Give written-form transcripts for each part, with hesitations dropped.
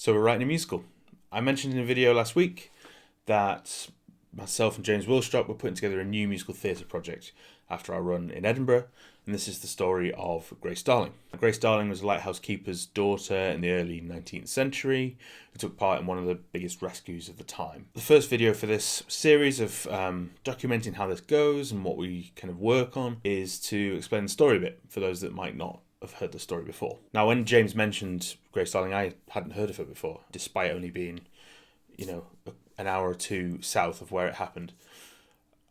So we're writing a musical. I mentioned in a video last week that myself and James Wilstrop were putting together a new musical theatre project after our run in Edinburgh, and this is the story of Grace Darling. Grace Darling was a lighthouse keeper's daughter in the early 19th century who took part in one of the biggest rescues of the time. The first video for this series of documenting how this goes and what we kind of work on is to explain the story a bit for those that might not have heard the story before. Now, when James mentioned Grace Darling, I hadn't heard of her before, despite only being, an hour or two south of where it happened.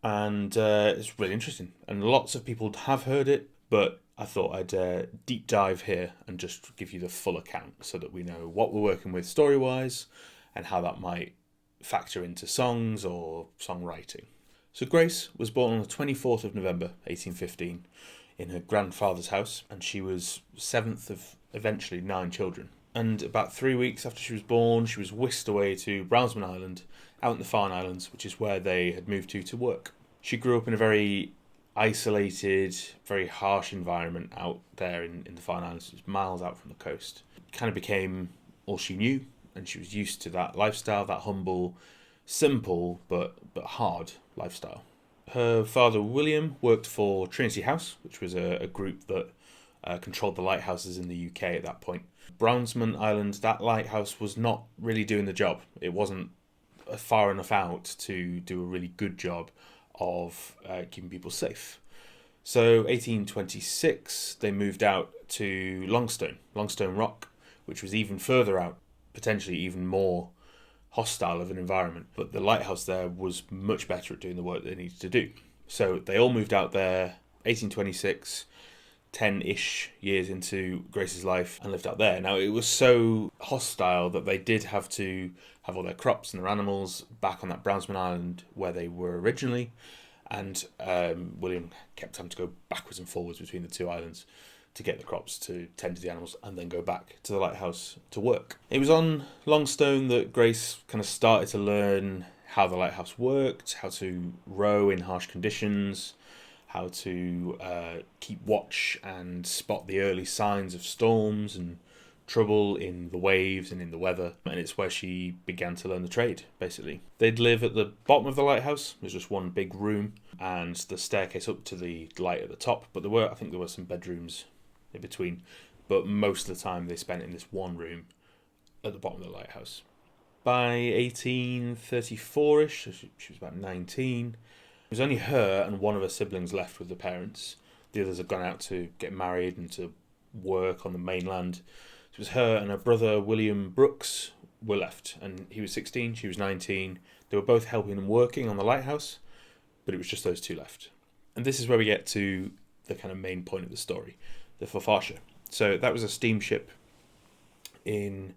And it's really interesting. And lots of people have heard it, but I thought I'd deep dive here and just give you the full account so that we know what we're working with story-wise and how that might factor into songs or songwriting. So Grace was born on the 24th of November, 1815, in her grandfather's house, and she was seventh of eventually 9 children. And about 3 weeks after she was born, she was whisked away to Brownsman Island, out in the Farne Islands, which is where they had moved to work. She grew up in a very isolated, very harsh environment out there in the Farne Islands. It was miles out from the coast. It kind of became all she knew, and she was used to that lifestyle, that humble, simple, but hard lifestyle. Her father, William, worked for Trinity House, which was a group that controlled the lighthouses in the UK at that point. Brownsman Island, that lighthouse was not really doing the job. It wasn't far enough out to do a really good job of keeping people safe. So 1826, they moved out to Longstone Rock, which was even further out, potentially even more hostile of an environment. But the lighthouse there was much better at doing the work they needed to do. So they all moved out there, 1826, 10-ish years into Grace's life, and lived out there. Now, it was so hostile that they did have to have all their crops and their animals back on that Brownsman Island where they were originally, and William kept having to go backwards and forwards between the two islands to get the crops, to tend to the animals, and then go back to the lighthouse to work. It was on Longstone that Grace kind of started to learn how the lighthouse worked, how to row in harsh conditions, how to keep watch and spot the early signs of storms and trouble in the waves and in the weather. And it's where she began to learn the trade, basically. They'd live at the bottom of the lighthouse. There's just one big room and the staircase up to the light at the top. But I think there were some bedrooms in between. But most of the time they spent in this one room at the bottom of the lighthouse. By 1834-ish, so she was about 19, it was only her and one of her siblings left with the parents. The others had gone out to get married and to work on the mainland. It was her and her brother William Brooks were left, and he was 16, she was 19. They were both helping and working on the lighthouse, but it was just those two left. And this is where we get to the kind of main point of the story, the Forfarshire. So that was a steamship in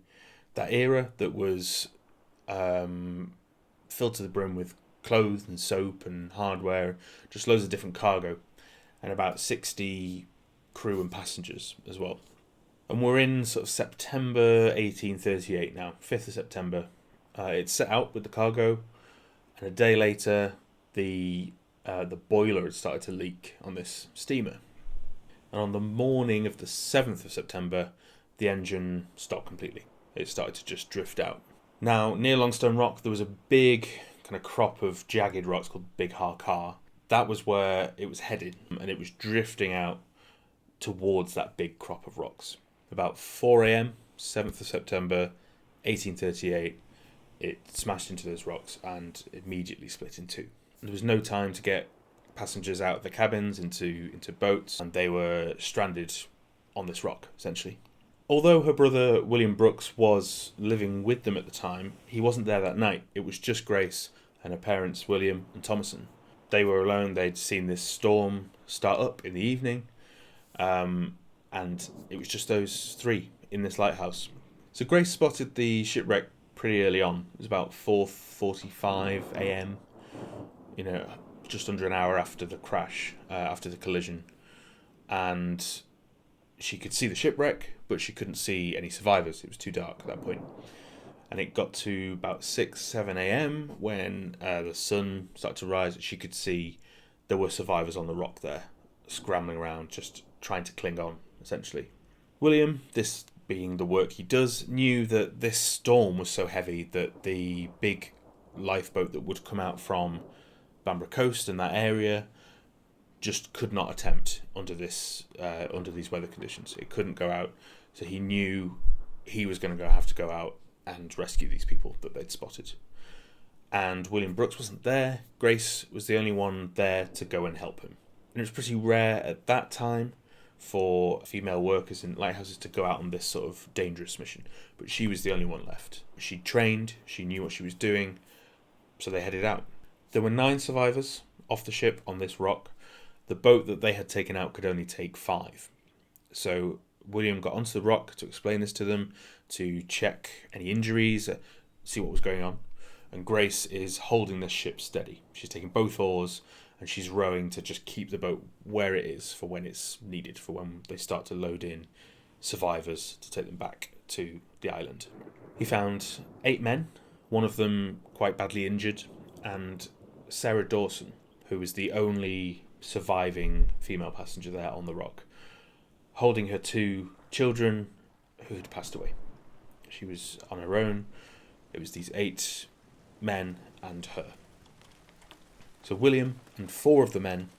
that era that was filled to the brim with clothes and soap and hardware, just loads of different cargo, and about 60 crew and passengers as well. And we're in sort of September 1838 now, 5th of September. It's set out with the cargo, and a day later the boiler had started to leak on this steamer. And on the morning of the 7th of September, the engine stopped completely. It started to just drift out. Now, near Longstone Rock, there was a big kind of crop of jagged rocks called Big Harcar. That was where it was headed, and it was drifting out towards that big crop of rocks. About 4 a.m, 7th of September, 1838, it smashed into those rocks and immediately split in two. There was no time to get passengers out of the cabins into boats, and they were stranded on this rock, essentially. Although her brother William Brooks was living with them at the time, he wasn't there that night. It was just Grace and her parents, William and Thomason. They were alone. They'd seen this storm start up in the evening, and it was just those three in this lighthouse. So Grace spotted the shipwreck pretty early on. It was about 4:45 a.m, just under an hour after the crash, after the collision. And she could see the shipwreck, but she couldn't see any survivors. It was too dark at that point. And it got to about 6-7 a.m. when the sun started to rise. She could see there were survivors on the rock there, scrambling around, just trying to cling on, essentially. William, this being the work he does, knew that this storm was so heavy that the big lifeboat that would come out from Bamborough Coast and that area just could not attempt under these weather conditions. It couldn't go out, so he knew he was going to have to go out and rescue these people that they'd spotted. And William Brooks wasn't there. Grace was the only one there to go and help him. And it was pretty rare at that time for female workers in lighthouses to go out on this sort of dangerous mission. But she was the only one left. She trained, she knew what she was doing, so they headed out. There were 9 survivors off the ship on this rock. The boat that they had taken out could only take 5. So William got onto the rock to explain this to them, to check any injuries, see what was going on. And Grace is holding the ship steady. She's taking both oars and she's rowing to just keep the boat where it is for when it's needed, for when they start to load in survivors to take them back to the island. He found 8 men, one of them quite badly injured, and Sarah Dawson, who was the only surviving female passenger there on the rock, holding her 2 children who had passed away. She was on her own. It was these 8 men and her. So William and 4 of the men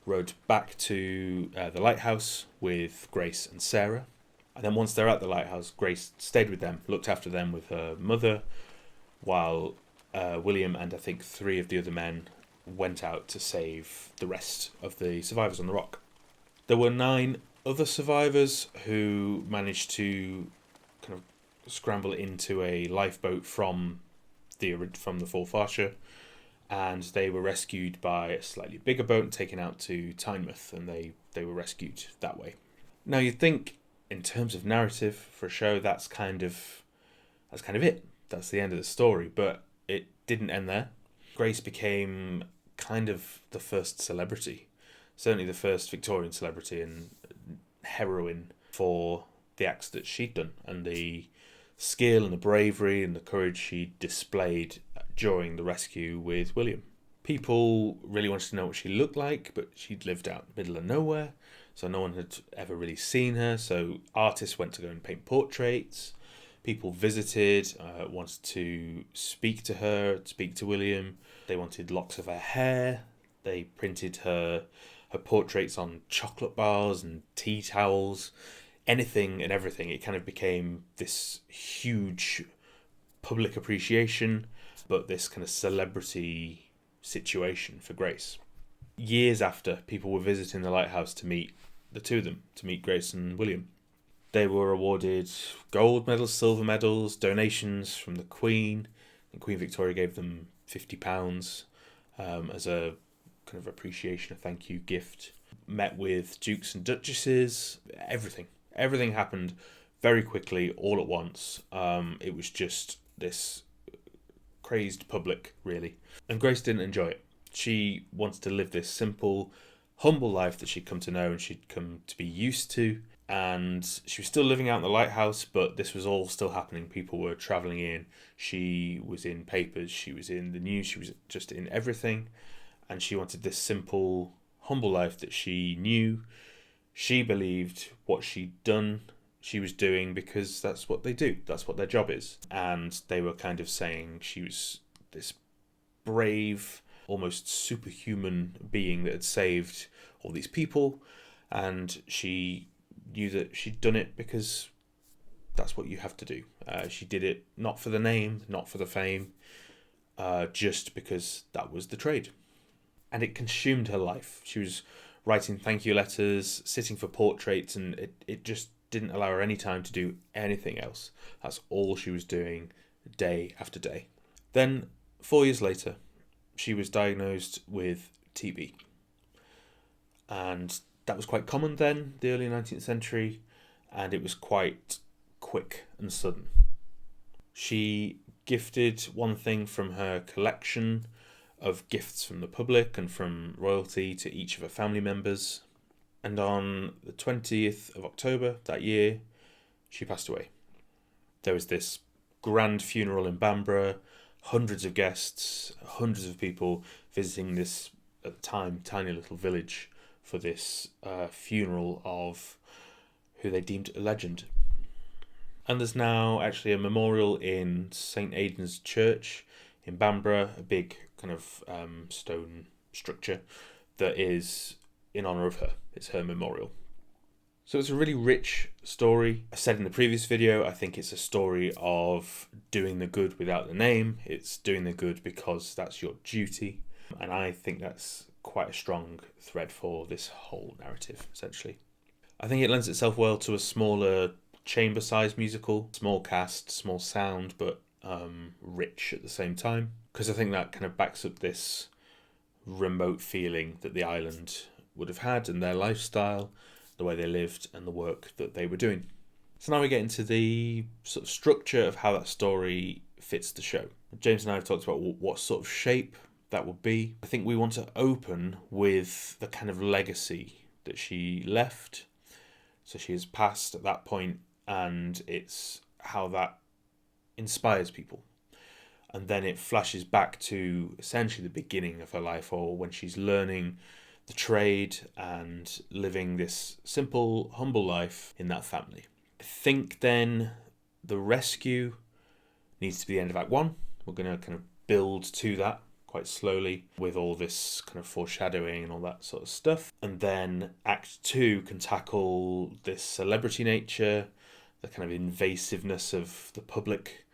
rowed back to the lighthouse with Grace and Sarah. And then once they're at the lighthouse, Grace stayed with them, looked after them with her mother, while William and I think 3 of the other men went out to save the rest of the survivors on the rock. There were 9 other survivors who managed to kind of scramble into a lifeboat from the Forfarshire, and they were rescued by a slightly bigger boat and taken out to Tynemouth, and they were rescued that way. Now you'd think, in terms of narrative for a show, that's kind of it. That's the end of the story, but it didn't end there. Grace became kind of the first celebrity, certainly the first Victorian celebrity and heroine for the acts that she'd done, and the skill and the bravery and the courage she displayed during the rescue with William. People really wanted to know what she looked like, but she'd lived out in the middle of nowhere, so no one had ever really seen her. So artists went to go and paint portraits. People visited, wanted to speak to her, speak to William. They wanted locks of her hair. They printed her portraits on chocolate bars and tea towels. Anything and everything. It kind of became this huge public appreciation, but this kind of celebrity situation for Grace. Years after, people were visiting the lighthouse to meet the 2 of them, to meet Grace and William. They were awarded gold medals, silver medals, donations from the Queen. And Queen Victoria gave them £50 as a kind of appreciation, a thank you gift. Met with dukes and duchesses, everything. Everything happened very quickly, all at once. It was just this crazed public, really. And Grace didn't enjoy it. She wanted to live this simple, humble life that she'd come to know and she'd come to be used to. And she was still living out in the lighthouse, but this was all still happening. People were travelling in. She was in papers. She was in the news. She was just in everything. And she wanted this simple, humble life that she knew. She believed what she'd done, she was doing because that's what they do. That's what their job is. And they were kind of saying she was this brave, almost superhuman being that had saved all these people. And she knew that she'd done it because that's what you have to do. She did it not for the name, not for the fame, just because that was the trade. And it consumed her life. She was writing thank you letters, sitting for portraits, and it just didn't allow her any time to do anything else. That's all she was doing day after day. Then, 4 years later, she was diagnosed with TB. And that was quite common then, the early 19th century, and it was quite quick and sudden. She gifted one thing from her collection of gifts from the public and from royalty to each of her family members. And on the 20th of October that year, she passed away. There was this grand funeral in Bamborough, hundreds of guests, hundreds of people visiting this, at the time, tiny little village for this funeral of who they deemed a legend. And there's now actually a memorial in St Aidan's Church in Bamborough, a big kind of stone structure that is in honour of her. It's her memorial. So it's a really rich story. I said in the previous video, I think it's a story of doing the good without the name. It's doing the good because that's your duty. And I think that's quite a strong thread for this whole narrative, essentially. I think it lends itself well to a smaller chamber-sized musical. Small cast, small sound, but rich at the same time. Because I think that kind of backs up this remote feeling that the island would have had and their lifestyle, the way they lived and the work that they were doing. So now we get into the sort of structure of how that story fits the show. James and I have talked about what sort of shape that would be. I think we want to open with the kind of legacy that she left. So she has passed at that point, and it's how that inspires people. And then it flashes back to essentially the beginning of her life, or when she's learning the trade and living this simple, humble life in that family. I think then the rescue needs to be the end of Act 1. We're going to kind of build to that quite slowly with all this kind of foreshadowing and all that sort of stuff. And then Act 2 can tackle this celebrity nature, the kind of invasiveness of the public,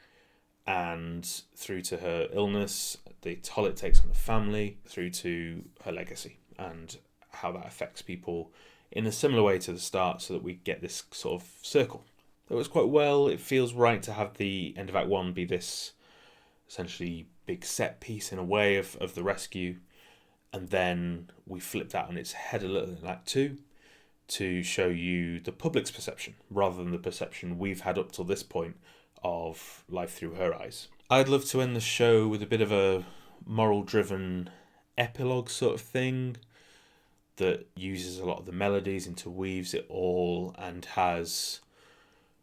and through to her illness, the toll it takes on the family, through to her legacy and how that affects people in a similar way to the start, so that we get this sort of circle. That was quite well. It feels right to have the end of Act 1 be this essentially big set piece in a way of the rescue, and then we flip that on its head a little in Act 2 to show you the public's perception rather than the perception we've had up till this point of life through her eyes. I'd love to end the show with a bit of a moral-driven epilogue sort of thing that uses a lot of the melodies, interweaves it all, and has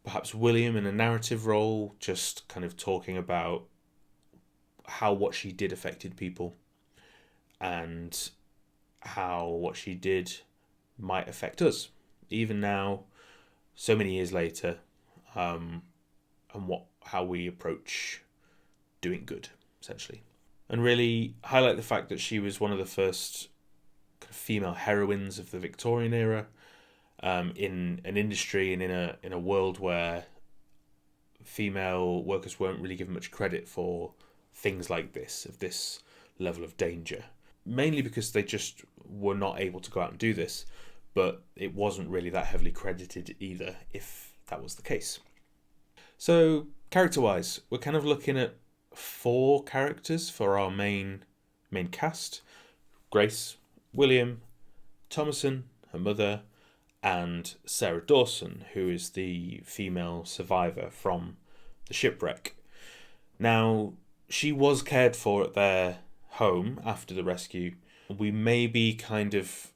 perhaps William in a narrative role, just kind of talking about how what she did affected people and how what she did might affect us, even now, so many years later, and how we approach doing good, essentially. And really highlight the fact that she was one of the first kind of female heroines of the Victorian era, in an industry and in a world where female workers weren't really given much credit for things like this, of this level of danger. Mainly because they just were not able to go out and do this, but it wasn't really that heavily credited either, if that was the case. So, character-wise, we're kind of looking at 4 characters for our main cast. Grace, William, Thomason, her mother, and Sarah Dawson, who is the female survivor from the shipwreck. Now, she was cared for at their home after the rescue. We may be kind of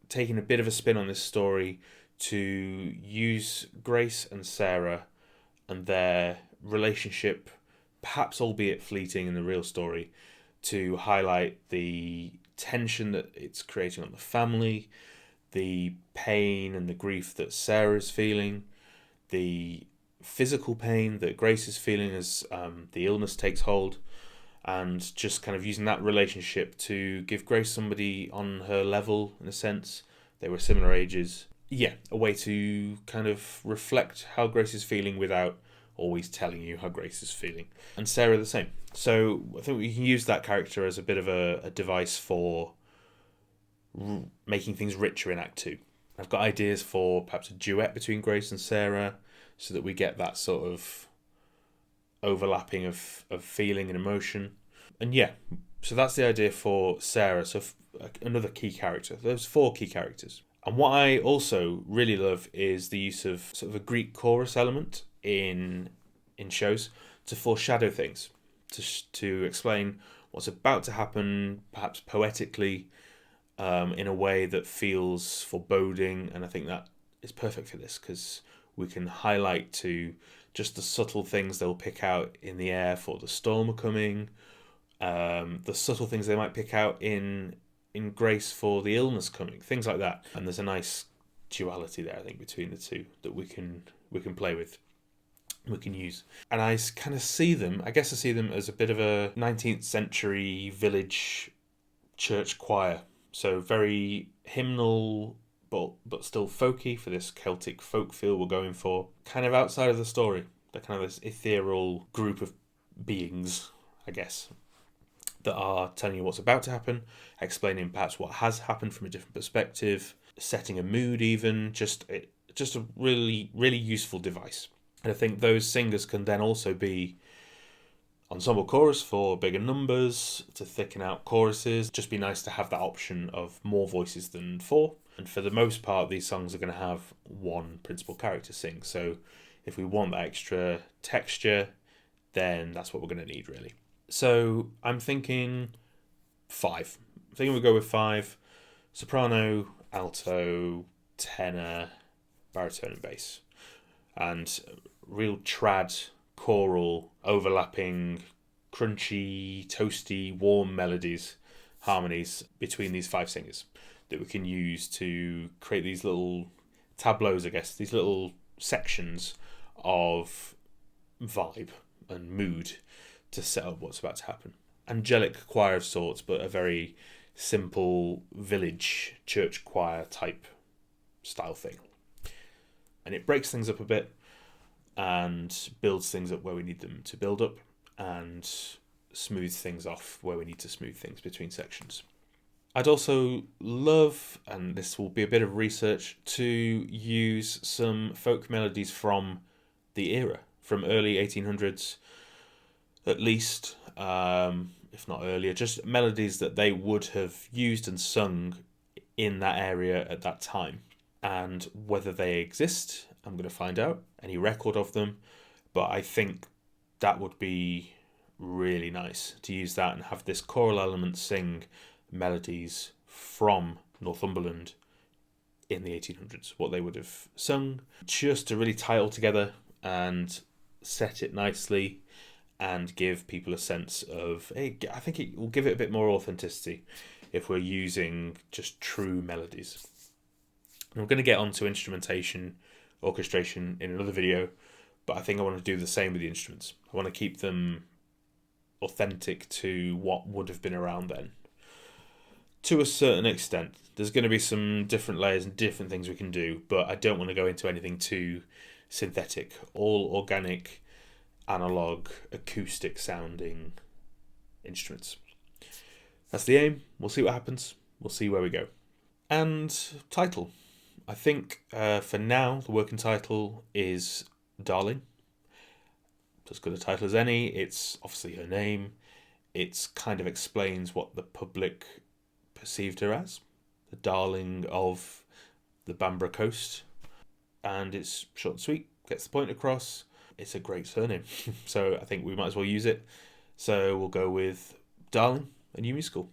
taking a bit of a spin on this story to use Grace and Sarah and their relationship, perhaps albeit fleeting in the real story, to highlight the tension that it's creating on the family, the pain and the grief that Sarah's feeling, the physical pain that Grace is feeling as the illness takes hold, and just kind of using that relationship to give Grace somebody on her level, in a sense. They were similar ages. Yeah, a way to kind of reflect how Grace is feeling without always telling you how Grace is feeling. And Sarah the same. So I think we can use that character as a bit of a device for making things richer in Act 2. I've got ideas for perhaps a duet between Grace and Sarah, so that we get that sort of overlapping of feeling and emotion. And yeah, so that's the idea for Sarah. So another key character. There's 4 key characters. And what I also really love is the use of sort of a Greek chorus element in shows to foreshadow things, to explain what's about to happen, perhaps poetically, in a way that feels foreboding. And I think that is perfect for this, because we can highlight to just the subtle things they'll pick out in the air for the storm coming, the subtle things they might pick out in Grace for the illness coming, things like that. And there's a nice duality there, I think, between the two that we can play with. we can use. And I kind of see them, I guess I see them as a bit of a 19th century village church choir. So very hymnal, but still folky for this Celtic folk feel we're going for. Kind of outside of the story. They're kind of this ethereal group of beings, I guess, that are telling you what's about to happen, explaining perhaps what has happened from a different perspective, setting a mood even, just a really, really useful device. And I think those singers can then also be ensemble chorus for bigger numbers, to thicken out choruses. Just be nice to have that option of more voices than 4. And for the most part, these songs are going to have one principal character sing. So if we want that extra texture, then that's what we're going to need, really. So I'm thinking 5. I think we'll go with 5. Soprano, alto, tenor, baritone and bass. And real trad, choral, overlapping, crunchy, toasty, warm melodies, harmonies between these 5 singers that we can use to create these little tableaus, I guess, these little sections of vibe and mood to set up what's about to happen. Angelic choir of sorts, but a very simple village church choir type style thing. And it breaks things up a bit and builds things up where we need them to build up and smooths things off where we need to smooth things between sections. I'd also love, and this will be a bit of research, to use some folk melodies from the era, from early 1800s at least, if not earlier, just melodies that they would have used and sung in that area at that time. And whether they exist, I'm going to find out, any record of them, but I think that would be really nice to use that and have this choral element sing melodies from Northumberland in the 1800s, what they would have sung, just to really tie it all together and set it nicely and give people a sense of, hey, I think it will give it a bit more authenticity if we're using just true melodies. And we're going to get onto instrumentation, orchestration in another video, but I think I want to do the same with the instruments. I want to keep them authentic to what would have been around then. To a certain extent, there's going to be some different layers and different things we can do, but I don't want to go into anything too synthetic. All organic, analog, acoustic sounding instruments. That's the aim. We'll see what happens. We'll see where we go. And title. I think for now, the working title is Darling. It's as good a title as any. It's obviously her name. It kind of explains what the public perceived her as. The darling of the Bamborough coast. And it's short and sweet. Gets the point across. It's a great surname. So I think we might as well use it. So we'll go with Darling, a new musical.